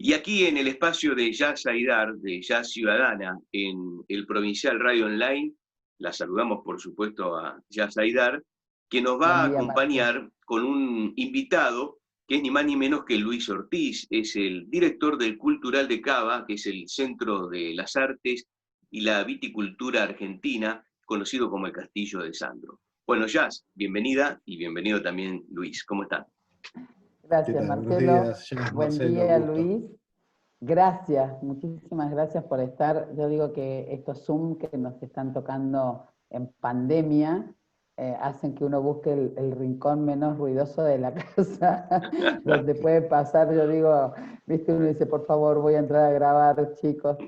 Y aquí en el espacio de Jazz Aidar, de Jazz Ciudadana, en el Provincial Radio Online, la saludamos por supuesto a Jazz Aidar, que nos va Buen a día, Martín. acompañar con un invitado que es ni más ni menos que Luis Ortiz, es el director del Cultural de Cava, que es el Centro de las Artes y la Viticultura Argentina, conocido como el Castillo de Sandro. Bueno, Jazz, bienvenida y bienvenido también Luis. ¿Cómo están? ¿Qué Gracias, tal? Buenos Marcelo. días, Jazz, Buen Marcelo, día, gusto. Luis. Gracias, muchísimas gracias por estar. Yo digo que estos Zoom que nos están tocando en pandemia hacen que uno busque el rincón menos ruidoso de la casa, donde puede pasar, yo digo, viste, uno dice, por favor, voy a entrar a grabar, chicos.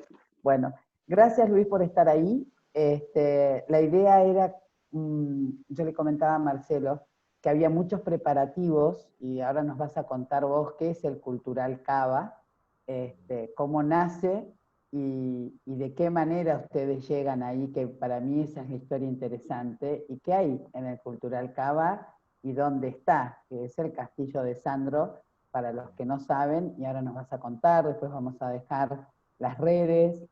Bueno, gracias, Luis, por estar ahí. La idea era, yo le comentaba a Marcelo, que había muchos preparativos, y ahora nos vas a contar vos qué es el Cultural Cava, cómo nace y de qué manera ustedes llegan ahí, que para mí esa es la historia interesante, y qué hay en el Cultural Cava y dónde está, que es el Castillo de Sandro, para los que no saben, y ahora nos vas a contar, después vamos a dejar las redes,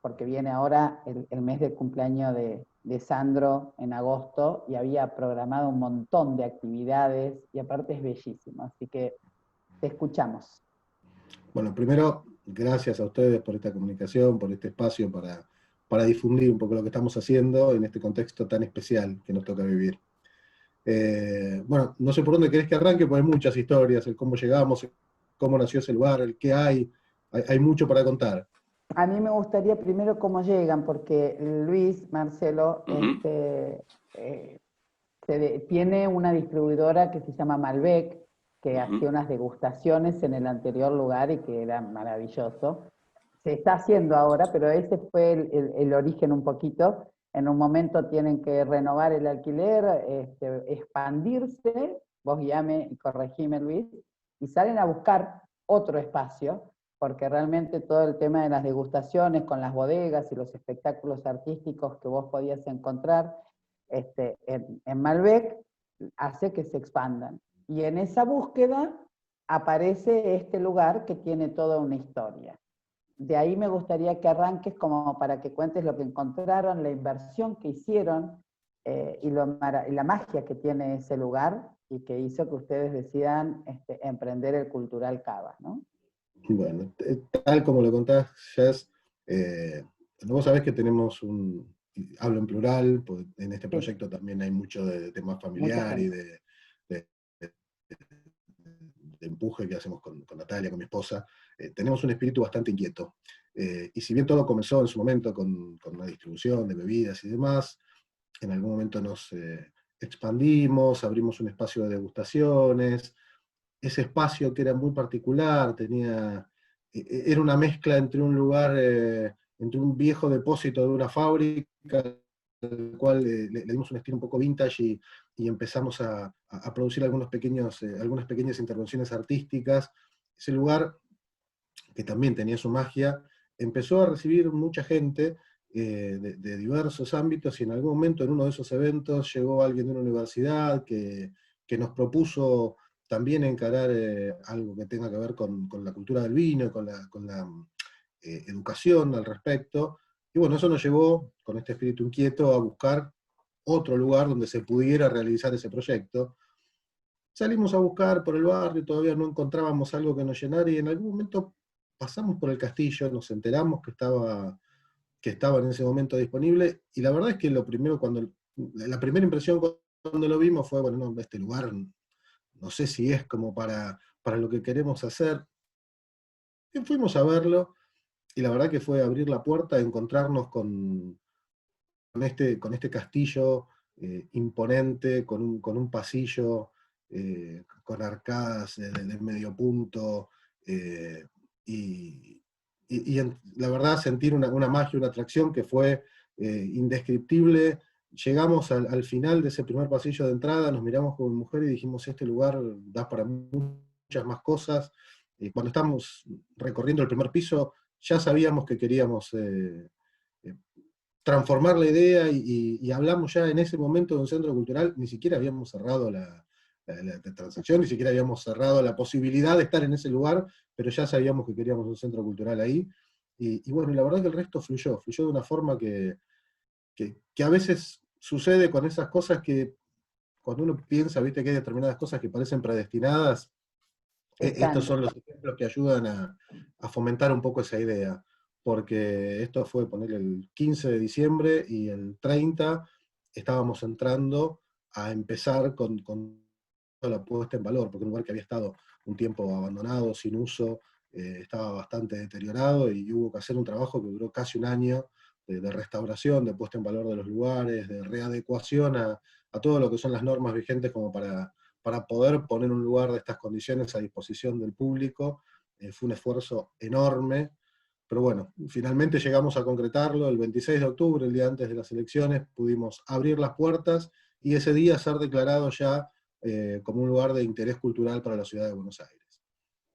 porque viene ahora el mes de cumpleaños de Sandro en agosto, y había programado un montón de actividades, y aparte es bellísimo, así que te escuchamos. Bueno, primero, gracias a ustedes por esta comunicación, por este espacio para difundir un poco lo que estamos haciendo en este contexto tan especial que nos toca vivir. Bueno, no sé por dónde querés que arranque, porque hay muchas historias, el cómo llegamos, cómo nació ese lugar, el qué hay mucho para contar. A mí me gustaría primero cómo llegan, porque Luis, Marcelo, tiene una distribuidora que se llama Malbec, que hacía unas degustaciones en el anterior lugar y que era maravilloso. Se está haciendo ahora, pero ese fue el origen un poquito. En un momento tienen que renovar el alquiler, expandirse, vos guíame y corregime, Luis, y salen a buscar otro espacio, porque realmente todo el tema de las degustaciones con las bodegas y los espectáculos artísticos que vos podías encontrar en Malbec hace que se expandan. Y en esa búsqueda aparece este lugar que tiene toda una historia. De ahí me gustaría que arranques como para que cuentes lo que encontraron, la inversión que hicieron y la magia que tiene ese lugar y que hizo que ustedes decidan emprender el Cultural Cava, ¿no? Bueno, tal como lo contás, Jazz, vos sabés que tenemos hablo en plural, pues en este proyecto también hay mucho de tema familiar y de empuje que hacemos con Natalia, con mi esposa. Tenemos un espíritu bastante inquieto. Y si bien todo comenzó en su momento con una distribución de bebidas y demás, en algún momento nos expandimos, abrimos un espacio de degustaciones. Ese espacio que era muy particular, era una mezcla entre un lugar, entre un viejo depósito de una fábrica, al cual le dimos un estilo un poco vintage y empezamos a producir algunas pequeñas intervenciones artísticas. Ese lugar, que también tenía su magia, empezó a recibir mucha gente de diversos ámbitos, y en algún momento en uno de esos eventos llegó alguien de una universidad que nos propuso también encarar algo que tenga que ver con la cultura del vino, con la educación al respecto. Y bueno, eso nos llevó, con este espíritu inquieto, a buscar otro lugar donde se pudiera realizar ese proyecto. Salimos a buscar por el barrio, todavía no encontrábamos algo que nos llenara, y en algún momento pasamos por el castillo, nos enteramos que estaba en ese momento disponible, y la verdad es que la primera impresión cuando lo vimos fue, bueno, no, este lugar no sé si es como para lo que queremos hacer. Y fuimos a verlo, y la verdad que fue abrir la puerta, encontrarnos con este castillo imponente, con un pasillo, con arcadas de medio punto, la verdad sentir una magia, una atracción que fue indescriptible. Llegamos al final de ese primer pasillo de entrada, nos miramos como mujer y dijimos, este lugar da para muchas más cosas. Cuando estamos recorriendo el primer piso, ya sabíamos que queríamos transformar la idea, y hablamos ya en ese momento de un centro cultural, ni siquiera habíamos cerrado la la transacción, ni siquiera habíamos cerrado la posibilidad de estar en ese lugar, pero ya sabíamos que queríamos un centro cultural ahí. Y bueno, la verdad que el resto fluyó de una forma que a veces sucede con esas cosas que cuando uno piensa, viste, que hay determinadas cosas que parecen predestinadas, estos son los ejemplos que ayudan a fomentar un poco esa idea, porque esto fue poner el 15 de diciembre y el 30 estábamos entrando a empezar con la puesta en valor, porque un lugar que había estado un tiempo abandonado, sin uso, estaba bastante deteriorado y hubo que hacer un trabajo que duró casi un año de restauración, de puesta en valor de los lugares, de readecuación a todo lo que son las normas vigentes como para poder poner un lugar de estas condiciones a disposición del público. Fue un esfuerzo enorme, pero bueno, finalmente llegamos a concretarlo el 26 de octubre, el día antes de las elecciones, pudimos abrir las puertas y ese día ser declarado ya como un lugar de interés cultural para la ciudad de Buenos Aires.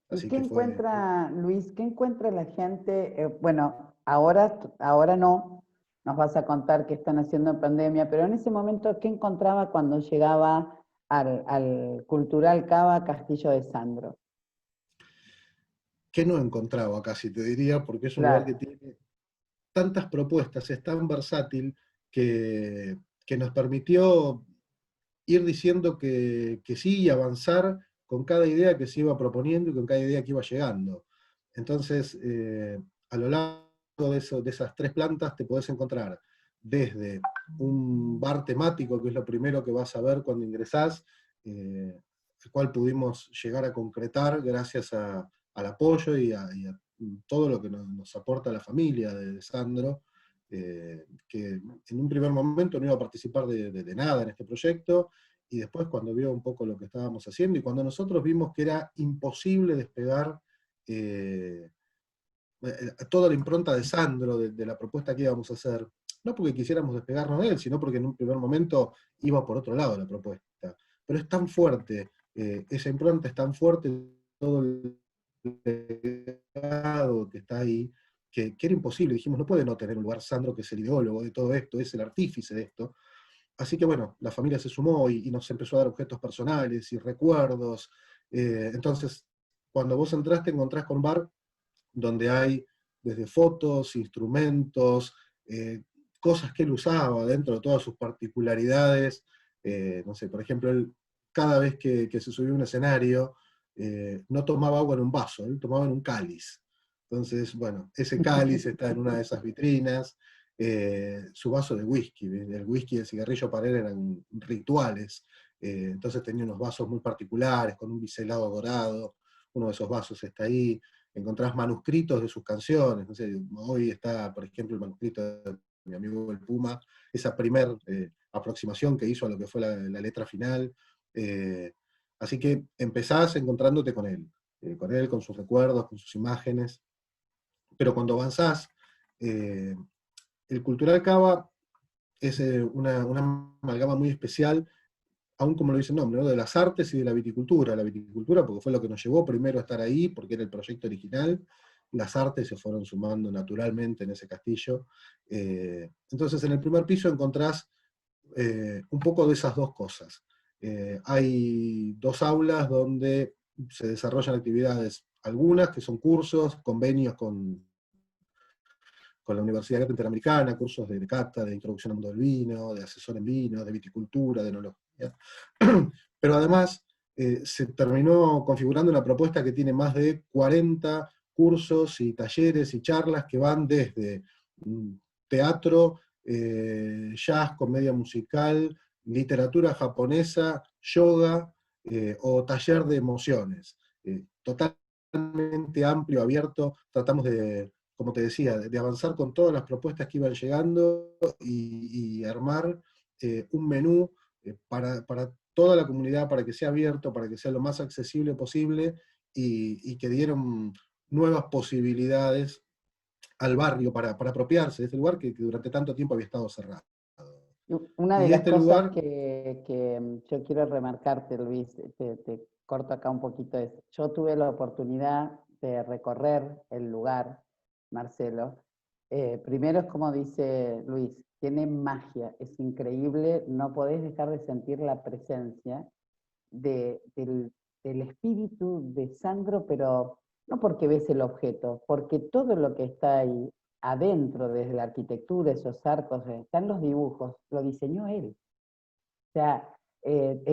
Así ¿Y qué encuentra, Luis, qué encuentra la gente? Bueno, ahora no, nos vas a contar qué están haciendo en pandemia, pero en ese momento, ¿qué encontraba cuando llegaba al Cultural Cava Castillo de Sandro? ¿Qué no encontraba casi, te diría? Porque es un Claro. lugar que tiene tantas propuestas, es tan versátil, que nos permitió ir diciendo que sí y avanzar con cada idea que se iba proponiendo y con cada idea que iba llegando. Entonces, a lo largo de esas 3 plantas te podés encontrar desde un bar temático, que es lo primero que vas a ver cuando ingresás, el cual pudimos llegar a concretar gracias al apoyo y a todo lo que nos aporta la familia de Sandro, que en un primer momento no iba a participar de nada en este proyecto, y después cuando vio un poco lo que estábamos haciendo, y cuando nosotros vimos que era imposible despegar toda la impronta de Sandro, de la propuesta que íbamos a hacer, no porque quisiéramos despegarnos de él, sino porque en un primer momento iba por otro lado la propuesta. Pero es tan fuerte, esa impronta es tan fuerte, todo el legado que está ahí, que era imposible. Dijimos, no puede no tener un lugar Sandro, que es el ideólogo de todo esto, es el artífice de esto. Así que bueno, la familia se sumó y nos empezó a dar objetos personales y recuerdos. Entonces, cuando vos entras, te encontrás con un bar donde hay desde fotos, instrumentos, cosas que él usaba dentro de todas sus particularidades. No sé, por ejemplo, él, cada vez que se subía a un escenario, no tomaba agua en un vaso, él tomaba en un cáliz. Entonces, bueno, ese cáliz está en una de esas vitrinas. Su vaso de whisky, el whisky y el cigarrillo para él eran rituales. Entonces tenía unos vasos muy particulares, con un biselado dorado. Uno de esos vasos está ahí. Encontrás manuscritos de sus canciones, no sé, hoy está, por ejemplo, el manuscrito de mi amigo el Puma, esa primer aproximación que hizo a lo que fue la letra final. Así que empezás encontrándote con él, con sus recuerdos, con sus imágenes, pero cuando avanzás, el Cultural Cava es una amalgama muy especial, aún como lo dice el nombre, ¿no? De las artes y de la viticultura. La viticultura porque fue lo que nos llevó primero a estar ahí, porque era el proyecto original. Las artes se fueron sumando naturalmente en ese castillo. Entonces en el primer piso encontrás un poco de esas dos cosas. Hay 2 aulas donde se desarrollan actividades, algunas que son cursos, convenios con la Universidad Interamericana, cursos de cata, de introducción al mundo del vino, de asesor en vino, de viticultura, de enología. Pero además se terminó configurando una propuesta que tiene más de 40 cursos y talleres y charlas que van desde teatro, jazz, comedia musical, literatura japonesa, yoga o taller de emociones. Totalmente amplio, abierto, tratamos de, como te decía, de avanzar con todas las propuestas que iban llegando y armar un menú para toda la comunidad, para que sea abierto, para que sea lo más accesible posible y que dieron nuevas posibilidades al barrio para apropiarse de este lugar que durante tanto tiempo había estado cerrado. Una de Y las este cosas lugar, que yo quiero remarcarte, Luis, te corto acá un poquito, es, yo tuve la oportunidad de recorrer el lugar, Marcelo. Primero es como dice Luis, tiene magia, es increíble, no podés dejar de sentir la presencia. del espíritu de Sandro, pero no porque ves el objeto, porque todo lo que está ahí adentro, desde la arquitectura, esos arcos, están los dibujos, lo diseñó él. O sea,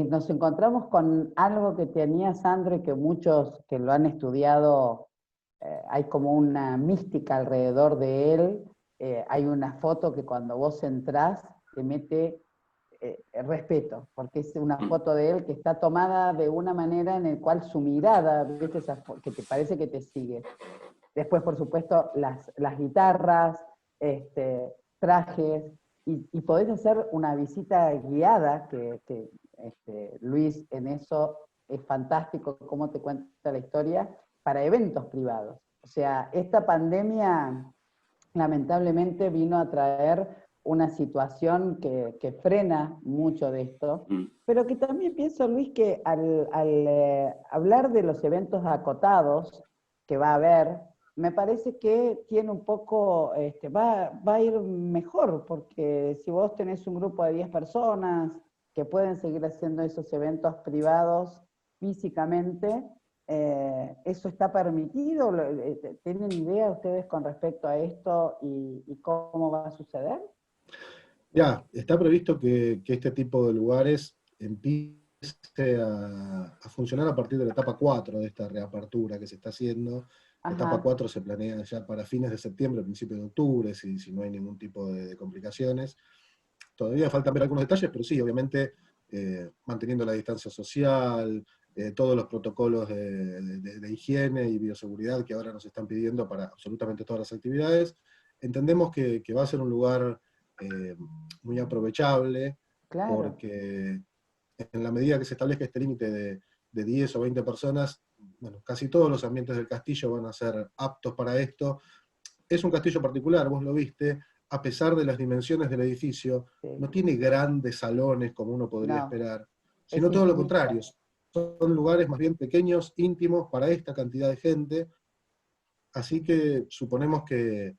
nos encontramos con algo que tenía Sandro y que muchos que lo han estudiado, hay como una mística alrededor de él. Hay una foto que cuando vos entrás te mete respeto, porque es una foto de él que está tomada de una manera en la cual su mirada, ¿viste? Que te parece que te sigue. Después, por supuesto, las guitarras, trajes, y podés hacer una visita guiada, que Luis en eso es fantástico, cómo te cuenta la historia, para eventos privados. O sea, esta pandemia lamentablemente vino a traer una situación que frena mucho de esto, pero que también pienso, Luis, que al hablar de los eventos acotados que va a haber, me parece que tiene un poco, va a ir mejor, porque si vos tenés un grupo de 10 personas que pueden seguir haciendo esos eventos privados físicamente, ¿eso está permitido? ¿Tienen idea ustedes con respecto a esto y cómo va a suceder? Ya, está previsto que este tipo de lugares empiece a funcionar a partir de la etapa 4 de esta reapertura que se está haciendo. La etapa 4 se planea ya para fines de septiembre, principios de octubre, si no hay ningún tipo de complicaciones. Todavía faltan ver algunos detalles, pero sí, obviamente manteniendo la distancia social, todos los protocolos de higiene y bioseguridad que ahora nos están pidiendo para absolutamente todas las actividades. Entendemos que va a ser un lugar muy aprovechable, claro, porque en la medida que se establezca este límite de 10 o 20 personas, bueno, casi todos los ambientes del castillo van a ser aptos para esto. Es un castillo particular, vos lo viste, a pesar de las dimensiones del edificio, sí. no tiene grandes salones como uno podría esperar, sino es todo lo intimista. contrario. Son lugares más bien pequeños, íntimos, para esta cantidad de gente, así que suponemos que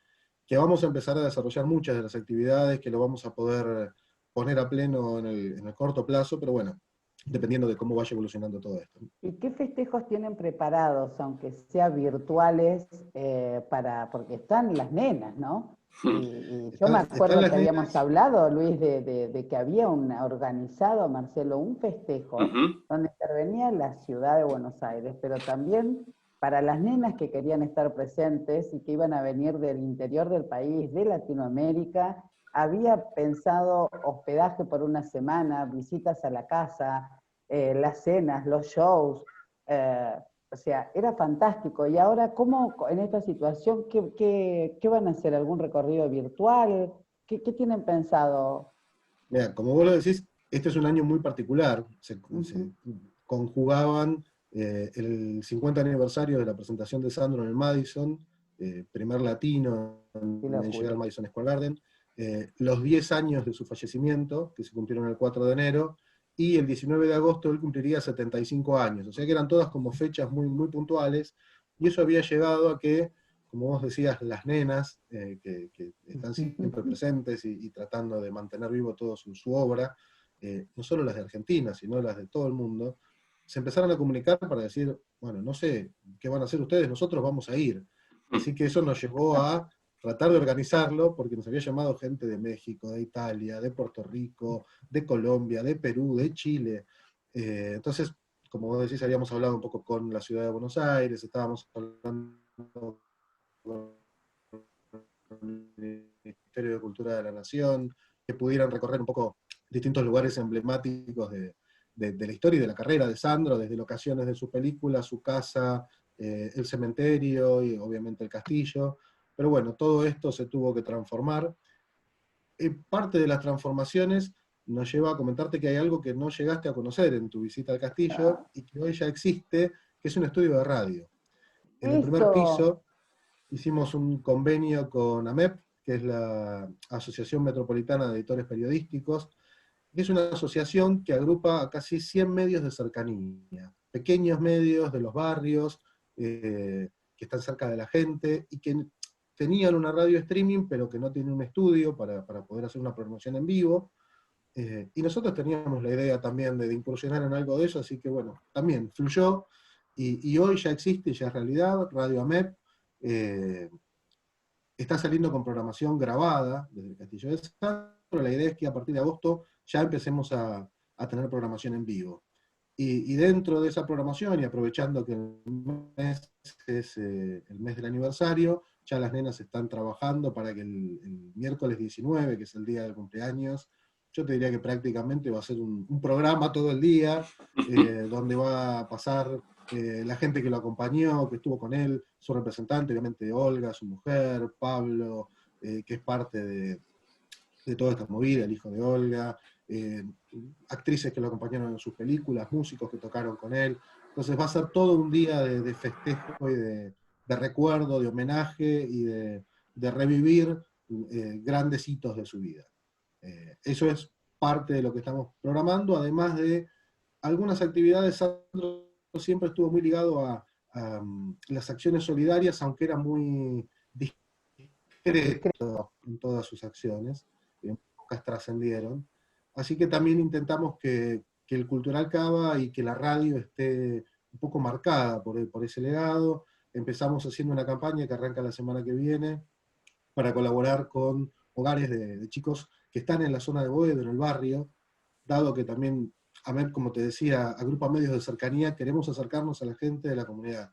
vamos a empezar a desarrollar muchas de las actividades, que lo vamos a poder poner a pleno en el corto plazo, pero bueno, dependiendo de cómo vaya evolucionando todo esto. ¿Y qué festejos tienen preparados, aunque sean virtuales, porque están las nenas, ¿no? Y yo me Están acuerdo las que habíamos nenas. hablado, Luis, de que había organizado, Marcelo, un festejo donde intervenía la ciudad de Buenos Aires, pero también para las nenas que querían estar presentes y que iban a venir del interior del país, de Latinoamérica, había pensado hospedaje por una semana, visitas a la casa, las cenas, los shows, o sea, era fantástico. Y ahora, ¿cómo en esta situación, qué van a hacer? ¿Algún recorrido virtual? ¿Qué tienen pensado? Mira, como vos lo decís, este es un año muy particular. Se conjugaban el 50 aniversario de la presentación de Sandro en el Madison, primer latino en llegar al Madison Square Garden, los 10 años de su fallecimiento, que se cumplieron el 4 de enero, y el 19 de agosto él cumpliría 75 años. O sea que eran todas como fechas muy, muy puntuales, y eso había llegado a que, como vos decías, las nenas, que están siempre presentes y tratando de mantener vivo toda su obra, no solo las de Argentina, sino las de todo el mundo, se empezaron a comunicar para decir, bueno, no sé qué van a hacer ustedes, nosotros vamos a ir. Así que eso nos llevó a tratar de organizarlo, porque nos había llamado gente de México, de Italia, de Puerto Rico, de Colombia, de Perú, de Chile. Entonces, como vos decís, habíamos hablado un poco con la ciudad de Buenos Aires, estábamos hablando con el Ministerio de Cultura de la Nación, que pudieran recorrer un poco distintos lugares emblemáticos de la historia y de la carrera de Sandro, desde locaciones de su película, su casa, el cementerio y obviamente el castillo. Pero bueno, todo esto se tuvo que transformar. Parte de las transformaciones nos lleva a comentarte que hay algo que no llegaste a conocer en tu visita al castillo y que hoy ya existe, que es un estudio de radio. En el primer piso hicimos un convenio con AMEP, que es la Asociación Metropolitana de Editores Periodísticos, que es una asociación que agrupa a casi 100 medios de cercanía, pequeños medios de los barrios, que están cerca de la gente, y que tenían una radio streaming, pero que no tienen un estudio para poder hacer una promoción en vivo. Y nosotros teníamos la idea también de incursionar en algo de eso, así que bueno, también fluyó, y hoy ya existe, ya es realidad, Radio AMEP, está saliendo con programación grabada desde el Castillo de Sandro. La idea es que a partir de agosto ya empecemos a tener programación en vivo. Y dentro de esa programación, y aprovechando que el mes es el mes del aniversario, ya las nenas están trabajando para que el miércoles 19, que es el día del cumpleaños, yo te diría que prácticamente va a ser un programa todo el día, donde va a pasar la gente que lo acompañó, que estuvo con él, su representante, obviamente Olga, su mujer, Pablo, que es parte de toda esta movida, el hijo de Olga, eh, actrices que lo acompañaron en sus películas, músicos que tocaron con él. Entonces va a ser todo un día de festejo y de recuerdo, de homenaje y de revivir grandes hitos de su vida. Eso es parte de lo que estamos programando, además de algunas actividades. Sandro siempre estuvo muy ligado a las acciones solidarias, aunque era muy discreto en todas sus acciones, pocas trascendieron. Así que también intentamos que el Cultural Cava y que la radio esté un poco marcada por ese legado. Empezamos haciendo una campaña que arranca la semana que viene para colaborar con hogares de chicos que están en la zona de Boedo, en el barrio, dado que también, como te decía, agrupa medios de cercanía, queremos acercarnos a la gente de la comunidad.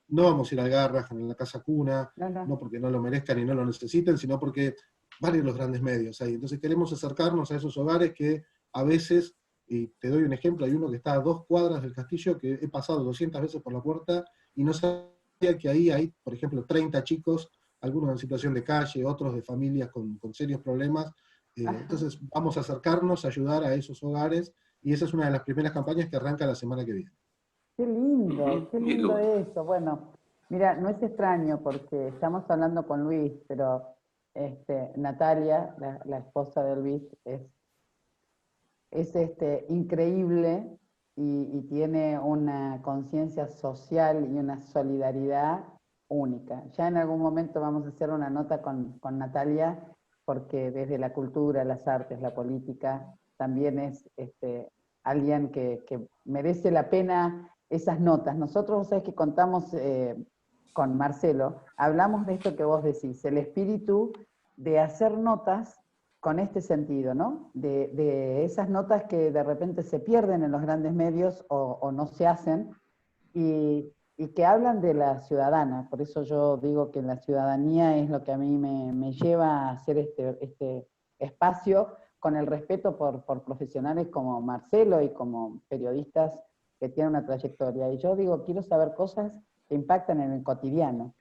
No vamos a ir al Garrahan, en la Casa Cuna, no porque no lo merezcan y no lo necesiten, sino porque van a ir los grandes medios ahí. Entonces queremos acercarnos a esos hogares que a veces, y te doy un ejemplo, hay uno que está a 2 cuadras del castillo, que he pasado 200 veces por la puerta y no sabía que ahí hay, por ejemplo, 30 chicos, algunos en situación de calle, otros de familias con serios problemas. Entonces vamos a acercarnos, a ayudar a esos hogares, y esa es una de las primeras campañas que arranca la semana que viene. Qué lindo eso. Bueno, mira, no es extraño porque estamos hablando con Luis, pero Natalia, la esposa de Luis, es increíble y tiene una conciencia social y una solidaridad única. Ya en algún momento vamos a hacer una nota con Natalia, porque desde la cultura, las artes, la política, también es alguien que merece la pena esas notas. Nosotros, sabes que contamos con Marcelo, hablamos de esto que vos decís, el espíritu de hacer notas con este sentido, ¿no? De esas notas que de repente se pierden en los grandes medios o no se hacen, y que hablan de la ciudadana. Por eso yo digo que la ciudadanía es lo que a mí me lleva a hacer este espacio, con el respeto por profesionales como Marcelo y como periodistas que tienen una trayectoria. Y yo digo, quiero saber cosas que impactan en el cotidiano.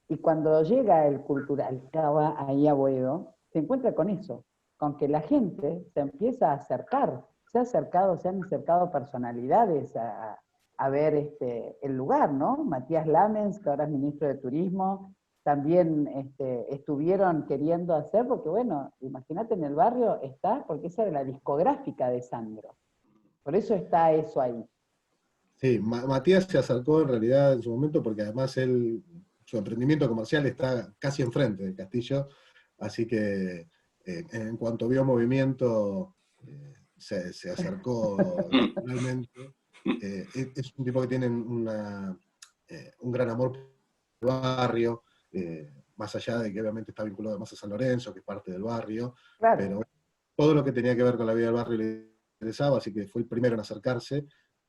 Y cuando llega el Cultural Cava ahí a Boedo, se encuentra con eso, con que la gente se empieza a acercar, se han acercado personalidades a ver el lugar, ¿no? Matías Lamens, que ahora es ministro de Turismo, también estuvieron queriendo hacer, porque bueno, imagínate, en el barrio está, porque esa era la discográfica de Sandro. Por eso está eso ahí. Sí, Matías se acercó en realidad en su momento porque además su emprendimiento comercial está casi enfrente del castillo, así que en cuanto vio movimiento se acercó naturalmente. Es un tipo que tiene un gran amor por el barrio, más allá de que obviamente está vinculado además a San Lorenzo, que es parte del barrio, Claro. pero todo lo que tenía que ver con la vida del barrio le interesaba, así que fue el primero en acercarse.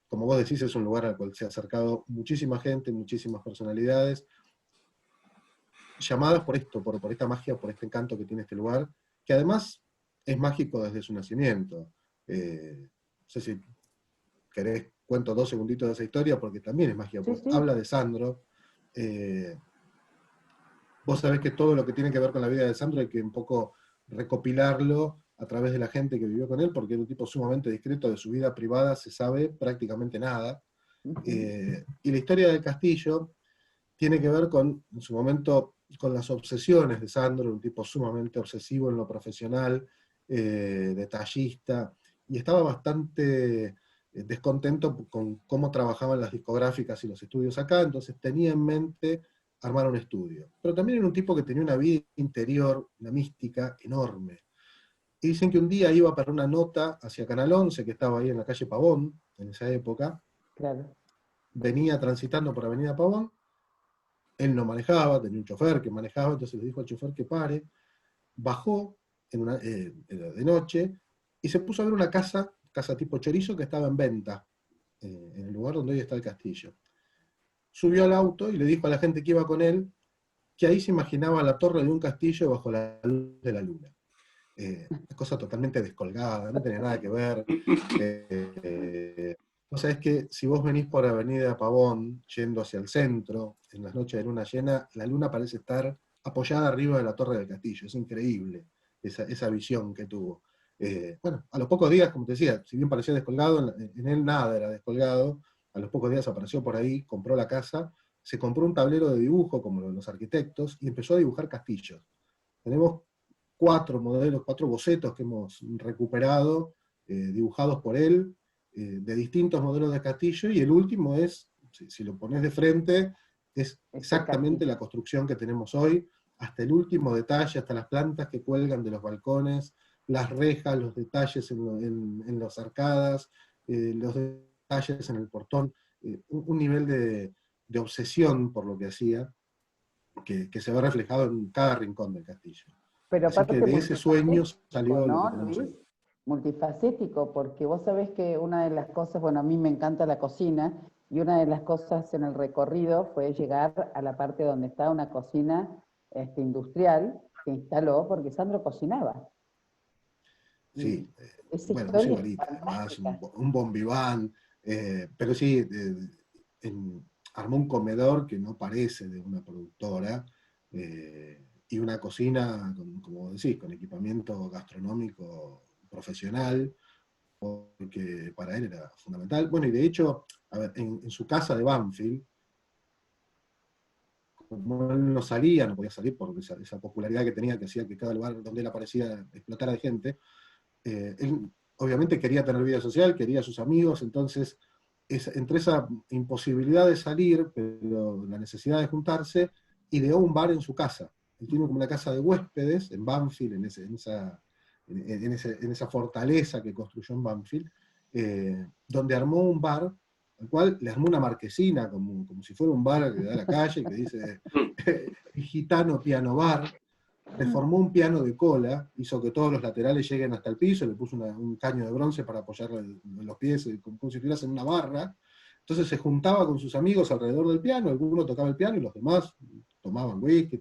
Como vos decís, es un lugar al cual se ha acercado muchísima gente, muchísimas personalidades, llamadas por esto, por esta magia, por este encanto que tiene este lugar, que además es mágico desde su nacimiento. No sé si querés, cuento 2 segunditos de esa historia, porque también es magia, porque Sí. habla de Sandro. Vos sabés que todo lo que tiene que ver con la vida de Sandro hay que un poco recopilarlo a través de la gente que vivió con él, porque era un tipo sumamente discreto, de su vida privada se sabe prácticamente nada. Y la historia del castillo tiene que ver con, en su momento, con las obsesiones de Sandro, un tipo sumamente obsesivo en lo profesional, detallista, y estaba bastante descontento con cómo trabajaban las discográficas y los estudios acá, entonces tenía en mente armar un estudio. Pero también era un tipo que tenía una vida interior, una mística enorme. Y dicen que un día iba para una nota hacia Canal 11, que estaba ahí en la calle Pavón, en esa época. Claro. Venía transitando por Avenida Pavón. Él no manejaba, tenía un chofer que manejaba, entonces le dijo al chofer que pare. Bajó era de noche y se puso a ver una casa tipo chorizo, que estaba en venta, en el lugar donde hoy está el castillo. Subió al auto y le dijo a la gente que iba con él que ahí se imaginaba la torre de un castillo bajo la luz de la luna. Una cosa totalmente descolgada, no tenía nada que ver. Vos sabés que si vos venís por Avenida Pavón, yendo hacia el centro, en las noches de luna llena, la luna parece estar apoyada arriba de la torre del castillo. Es increíble esa visión que tuvo. Bueno, a los pocos días, como te decía, si bien parecía descolgado, en él nada era descolgado. A los pocos días apareció por ahí, compró la casa, se compró un tablero de dibujo, como los arquitectos, y empezó a dibujar castillos. Tenemos 4 modelos, 4 bocetos que hemos recuperado, dibujados por él, de distintos modelos de castillo, y el último es, si lo pones de frente, es exactamente la construcción que tenemos hoy, hasta el último detalle, hasta las plantas que cuelgan de los balcones, las rejas, los detalles en las arcadas, los detalles en el portón, un nivel de obsesión por lo que hacía, que se ve reflejado en cada rincón del castillo. Pero Así que aparte de ese sueño salió lo que ¿no, tenemos Luis? hoy. Multifacético, porque vos sabés que una de las cosas, bueno, a mí me encanta la cocina, y una de las cosas en el recorrido fue llegar a la parte donde está una cocina industrial que instaló, porque Sandro cocinaba. Y Sí, esa bueno, un historia es sibarita, además, fantástica. un bombiván, pero sí, armó un comedor que no parece de una productora, y una cocina, como decís, con equipamiento gastronómico profesional, porque para él era fundamental. Bueno, y de hecho, a ver, en su casa de Banfield, como él no salía, no podía salir por esa popularidad que tenía, que hacía que cada lugar donde él aparecía explotara de gente, él obviamente quería tener vida social, quería a sus amigos, entonces entre esa imposibilidad de salir, pero la necesidad de juntarse, ideó un bar en su casa. Él tiene como una casa de huéspedes en Banfield, en esa fortaleza que construyó en Banfield, donde armó un bar, al cual le armó una marquesina, como si fuera un bar que da a la calle, que dice Gitano Piano Bar. Le formó un piano de cola, hizo que todos los laterales lleguen hasta el piso, le puso un caño de bronce para apoyar los pies, como si estuvieras en una barra. Entonces se juntaba con sus amigos alrededor del piano, alguno tocaba el piano y los demás tomaban whisky,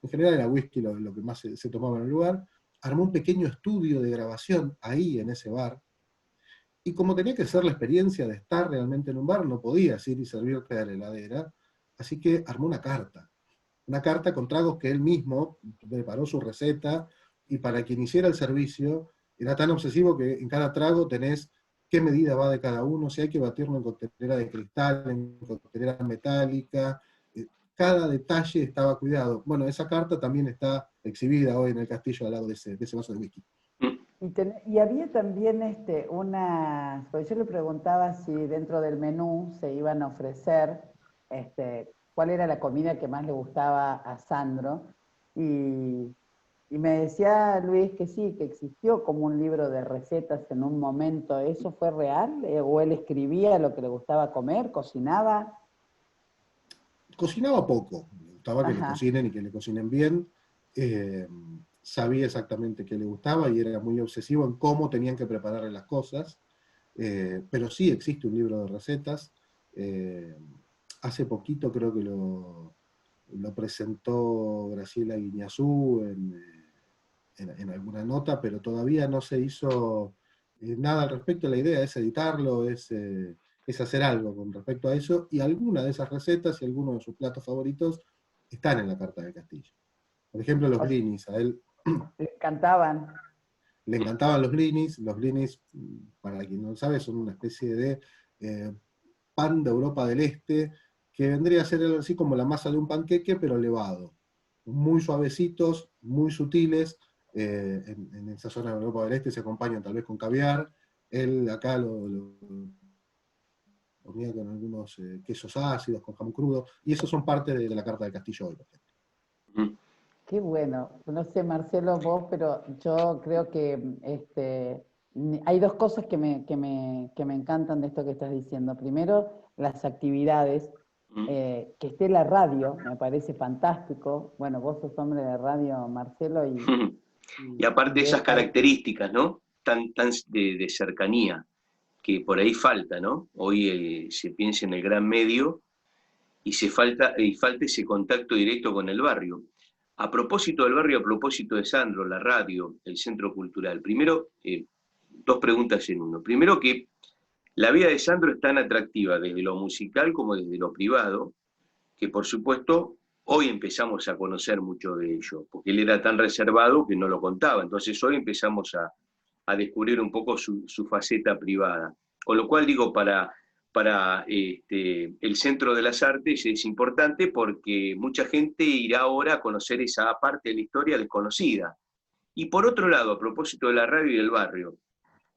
en general era whisky lo que más se tomaba en el lugar. Armó un pequeño estudio de grabación ahí en ese bar, y como tenía que ser la experiencia de estar realmente en un bar, no podías ir y servirte de la heladera, así que armó una carta con tragos que él mismo preparó su receta, y para quien hiciera el servicio era tan obsesivo que en cada trago tenés qué medida va de cada uno, si hay que batirlo en coctelera de cristal, en coctelera metálica, cada detalle estaba cuidado. Bueno, esa carta también está exhibida hoy en el castillo al lado de ese vaso de whisky. Y había también porque yo le preguntaba si dentro del menú se iban a ofrecer cuál era la comida que más le gustaba a Sandro, y, y me decía Luis que sí, que existió como un libro de recetas en un momento. ¿Eso fue real? ¿O él escribía lo que le gustaba comer, cocinaba? Cocinaba poco, le gustaba que le Ajá. cocinen y que le cocinen bien. eh, Sabía exactamente qué le gustaba y era muy obsesivo en cómo tenían que prepararle las cosas. Pero sí existe un libro de recetas. eh, Hace poquito creo que lo presentó Graciela Guiñazú en alguna nota, pero todavía no se hizo nada al respecto. La idea es editarlo, es hacer algo con respecto a eso, y alguna de esas recetas y algunos de sus platos favoritos están en la carta del castillo. Por ejemplo, los blinis. A él Le cantaban. le encantaban los blinis. Los blinis, para quien no lo sabe, son una especie de pan de Europa del Este, que vendría a ser algo así como la masa de un panqueque, pero elevado. Muy suavecitos, muy sutiles. En esa zona de Europa del Este se acompañan tal vez con caviar. Él acá lo comía con algunos quesos ácidos, con jamón crudo, y esos son parte de la carta del castillo hoy, por ejemplo. Qué bueno. No sé, Marcelo, vos, pero yo creo que hay dos cosas que me encantan de esto que estás diciendo. Primero, las actividades. Que esté la radio, me parece fantástico. Bueno, vos sos hombre de radio, Marcelo, Y aparte y esas esta, características, ¿no? Tan de cercanía, que por ahí falta, ¿no? Hoy se piensa en el gran medio y falta ese contacto directo con el barrio. A propósito del barrio, a propósito de Sandro, la radio, el centro cultural, primero, dos preguntas en uno. Primero, que la vida de Sandro es tan atractiva desde lo musical como desde lo privado, que por supuesto hoy empezamos a conocer mucho de ello, porque él era tan reservado que no lo contaba. Entonces hoy empezamos a descubrir un poco su faceta privada. Con lo cual digo, para el Centro de las Artes es importante porque mucha gente irá ahora a conocer esa parte de la historia desconocida. Y por otro lado, a propósito de la radio y del barrio,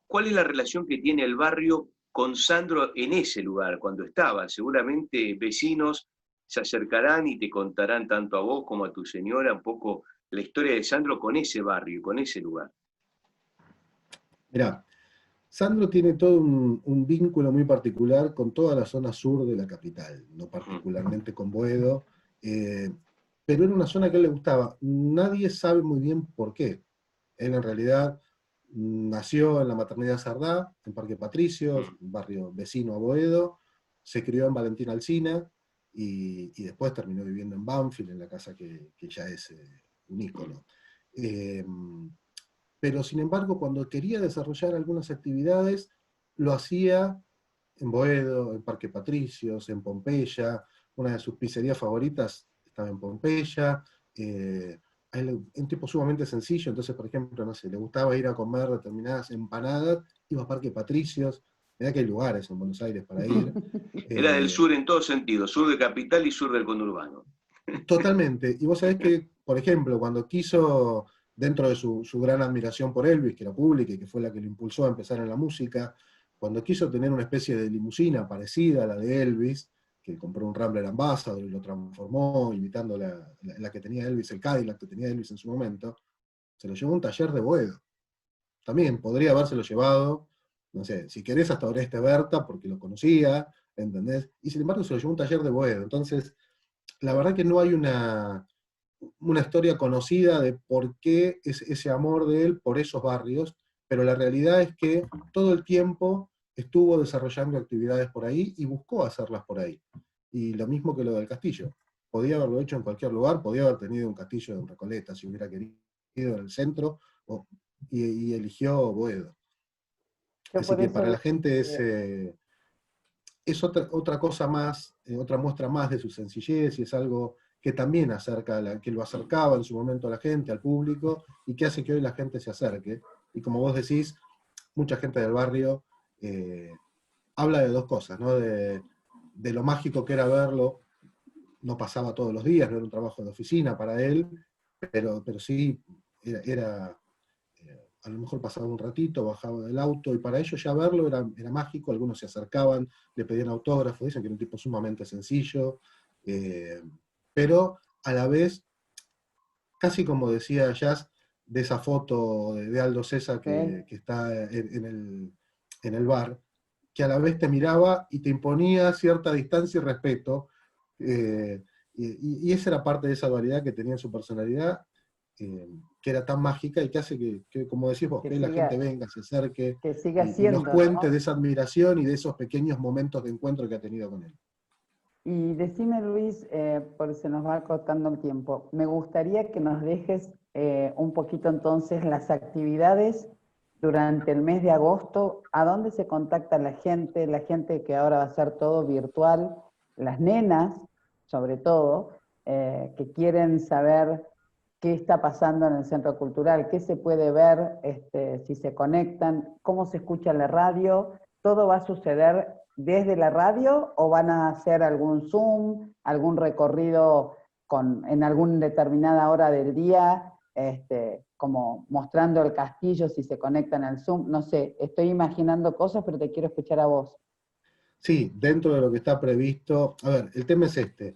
¿cuál es la relación que tiene el barrio con Sandro en ese lugar, cuando estaba? Seguramente vecinos se acercarán y te contarán tanto a vos como a tu señora un poco la historia de Sandro con ese barrio, con ese lugar. Mirá, Sandro tiene todo un vínculo muy particular con toda la zona sur de la capital, no particularmente con Boedo, pero era una zona que a él le gustaba. Nadie sabe muy bien por qué. Él en realidad nació en la maternidad Sardá, en Parque Patricios, un barrio vecino a Boedo, se crió en Valentín Alsina y después terminó viviendo en Banfield, en la casa que ya es un ícono. Pero sin embargo, cuando quería desarrollar algunas actividades, lo hacía en Boedo, en Parque Patricios, en Pompeya. Una de sus pizzerías favoritas estaba en Pompeya. A él, un tipo sumamente sencillo, entonces, por ejemplo, no sé, le gustaba ir a comer determinadas empanadas, iba a Parque Patricios. Mirá que hay lugares en Buenos Aires para ir. Era del sur en todo sentido, sur de capital y sur del conurbano. Totalmente. Y vos sabés que, por ejemplo, cuando quiso, dentro de su gran admiración por Elvis, que era pública y que fue la que lo impulsó a empezar en la música, cuando quiso tener una especie de limusina parecida a la de Elvis, que compró un Rambler Ambassador y lo transformó, imitando la que tenía Elvis, el Cadillac que tenía Elvis en su momento, se lo llevó a un taller de Boedo. También podría habérselo llevado, no sé, si querés hasta Oreste Berta, porque lo conocía, ¿entendés? Y sin embargo se lo llevó a un taller de Boedo. Entonces, la verdad que no hay una historia conocida de por qué es ese amor de él por esos barrios, pero la realidad es que todo el tiempo estuvo desarrollando actividades por ahí y buscó hacerlas por ahí. Y lo mismo que lo del castillo. Podía haberlo hecho en cualquier lugar, podía haber tenido un castillo en Recoleta si hubiera querido, en el centro, y eligió Boedo. yo Así por que eso para la gente eh, es otra cosa más, otra muestra más de su sencillez, y es algo que también que lo acercaba en su momento a la gente, al público, y que hace que hoy la gente se acerque. Y como vos decís, mucha gente del barrio habla de dos cosas, ¿no? De lo mágico que era verlo, no pasaba todos los días, no era un trabajo de oficina para él, pero sí era a lo mejor pasaba un ratito, bajaba del auto, y para ellos ya verlo era mágico. Algunos se acercaban, le pedían autógrafos, dicen que era un tipo sumamente sencillo, pero a la vez, casi como decía Jazz, de esa foto de Aldo César ¿sí? que está en el bar, que a la vez te miraba y te imponía cierta distancia y respeto, y esa era parte de esa dualidad que tenía en su personalidad, que era tan mágica y que hace que, como decís vos, que que la gente siga, venga, se acerque que siga y nos siendo, cuente de ¿no? esa admiración y de esos pequeños momentos de encuentro que ha tenido con él. Y decime, Luis, porque se nos va cortando el tiempo, me gustaría que nos dejes un poquito entonces las actividades durante el mes de agosto, a dónde se contacta la gente que ahora va a ser todo virtual, las nenas, sobre todo, que quieren saber qué está pasando en el centro cultural, qué se puede ver, si se conectan, cómo se escucha la radio. ¿Todo va a suceder desde la radio o van a hacer algún Zoom, algún recorrido en alguna determinada hora del día, como mostrando el castillo si se conectan al Zoom? No sé, estoy imaginando cosas, pero te quiero escuchar a vos. Sí, dentro de lo que está previsto, a ver, el tema es este.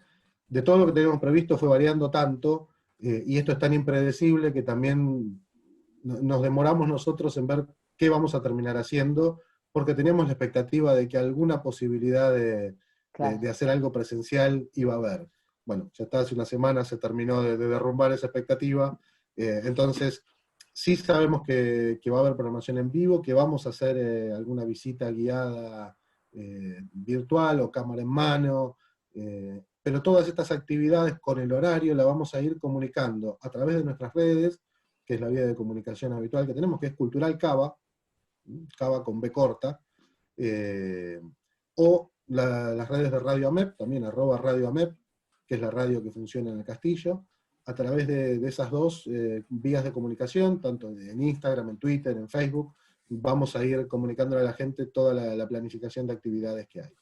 De todo lo que teníamos previsto fue variando tanto y esto es tan impredecible que también nos demoramos nosotros en ver qué vamos a terminar haciendo, porque teníamos la expectativa de que alguna posibilidad de hacer algo presencial iba a haber. Bueno, ya está, hace una semana se terminó de derrumbar esa expectativa, entonces sí sabemos que va a haber programación en vivo, que vamos a hacer alguna visita guiada virtual o cámara en mano, pero todas estas actividades con el horario la vamos a ir comunicando a través de nuestras redes, que es la vía de comunicación habitual que tenemos, que es Cultural Cava, Cava con B corta, o las redes de Radio AMEP, también @Radio AMEP, que es la radio que funciona en el Castillo, a través de esas dos vías de comunicación, tanto en Instagram, en Twitter, en Facebook, vamos a ir comunicándole a la gente toda la planificación de actividades que hay.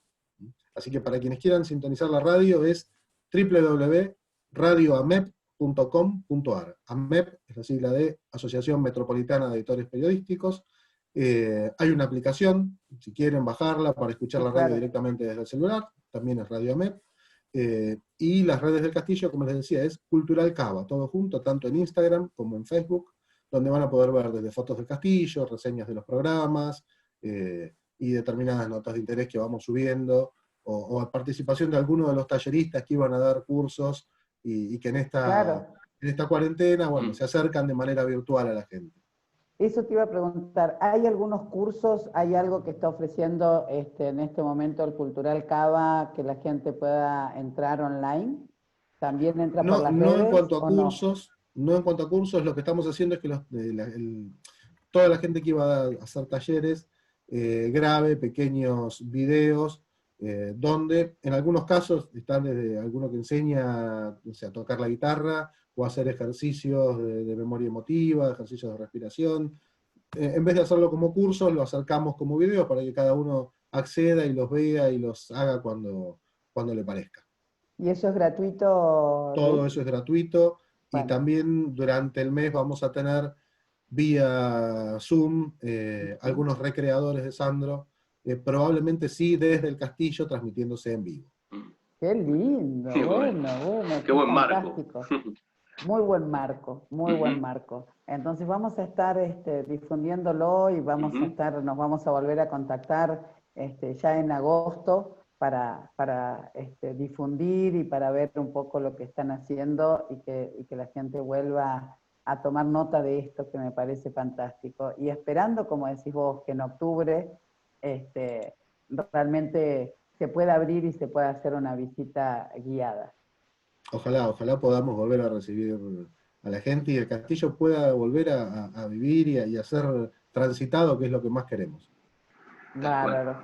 Así que para quienes quieran sintonizar la radio es www.radioamep.com.ar. AMEP es la sigla de Asociación Metropolitana de Editores Periodísticos. Hay una aplicación, si quieren bajarla para escuchar la radio directamente desde el celular, también es Radio AMEP. Y las redes del Castillo, como les decía, es Cultural Cava, todo junto, tanto en Instagram como en Facebook, donde van a poder ver desde fotos del Castillo, reseñas de los programas, y determinadas notas de interés que vamos subiendo, o participación de algunos de los talleristas que iban a dar cursos, y que en esta cuarentena, bueno, se acercan de manera virtual a la gente. Eso te iba a preguntar, ¿hay algunos cursos, hay algo que está ofreciendo en este momento el Cultural Cava que la gente pueda entrar online? ¿También entra por las redes? No en cuanto a cursos, no en cuanto a cursos, lo que estamos haciendo es que toda la gente que iba a hacer talleres grabe pequeños videos, donde en algunos casos están desde alguno que enseña, o sea, a tocar la guitarra, o hacer ejercicios de memoria emotiva, ejercicios de respiración. En vez de hacerlo como cursos, lo acercamos como videos para que cada uno acceda y los vea y los haga cuando le parezca. ¿Y eso es gratuito? Todo eso es gratuito, y también durante el mes vamos a tener vía Zoom algunos recreadores de Sandro, probablemente sí desde el Castillo, transmitiéndose en vivo. ¡Qué lindo! Qué bueno, qué buen fantástico. marco. Muy buen marco, muy buen marco. Entonces vamos a estar difundiéndolo y nos vamos a volver a contactar ya en agosto para difundir y para ver un poco lo que están haciendo y que la gente vuelva a tomar nota de esto, que me parece fantástico. Y esperando, como decís vos, que en octubre realmente se pueda abrir y se pueda hacer una visita guiada. Ojalá podamos volver a recibir a la gente y el Castillo pueda volver a vivir y a ser transitado, que es lo que más queremos. Bárbaro.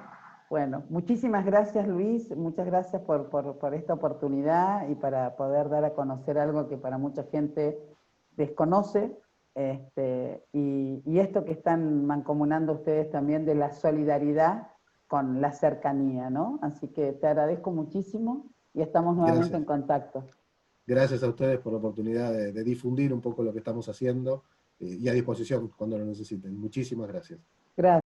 Bueno, muchísimas gracias, Luis, muchas gracias por esta oportunidad y para poder dar a conocer algo que para mucha gente desconoce, y esto que están mancomunando ustedes también de la solidaridad con la cercanía, ¿no? Así que te agradezco muchísimo y estamos nuevamente en contacto. Gracias a ustedes por la oportunidad de difundir un poco lo que estamos haciendo, y a disposición cuando lo necesiten. Muchísimas gracias.